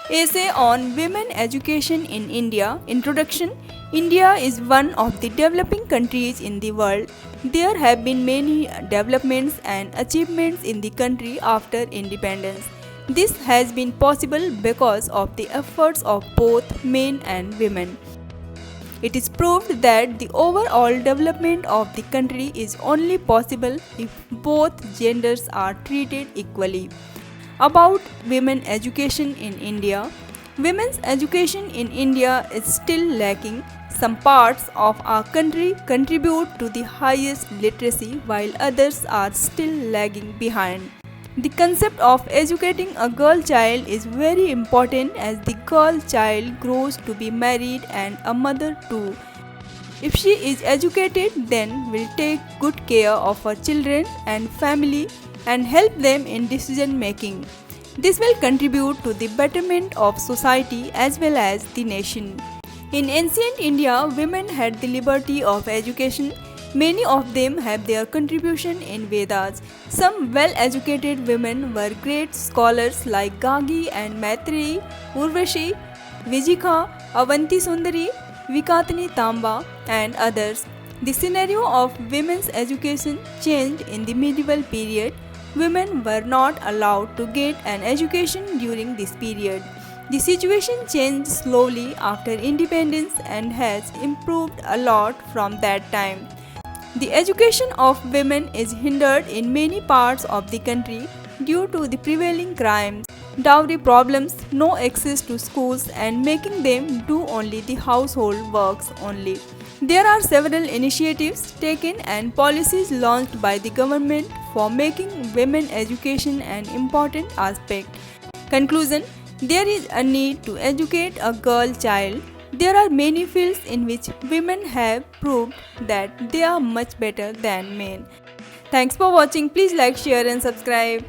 Essay on Women Education in India. Introduction. India is one of the developing countries in the world. There have been many developments and achievements in the country after independence. This has been possible because of the efforts of both men and women. It is proved that the overall development of the country is only possible if both genders are treated equally. About women education in India. Women's education in India is still lacking. Some parts of our country contribute to the highest literacy while others are still lagging behind. The concept of educating a girl child is very important as the girl child grows to be married and a mother too. If she is educated, then will take good care of her children and family and help them in decision making. This will contribute to the betterment of society as well as the nation. In ancient India, women had the liberty of education. Many of them have their contribution in Vedas. Some well-educated women were great scholars like Gagi and Maitreyi, Urvashi, Vijika, Avanti Sundari, Vikatini Tamba, and others. The scenario of women's education changed in the medieval period. Women were not allowed to get an education during this period. The situation changed slowly after independence and has improved a lot from that time. The education of women is hindered in many parts of the country due to the prevailing crimes, dowry problems, no access to schools, and making them do only the household works only. There are several initiatives taken and policies launched by the government for making women education an important aspect. Conclusion. There is a need to educate a girl child. There are many fields in which women have proved that they are much better than men. Thanks for watching. Please like, share and subscribe.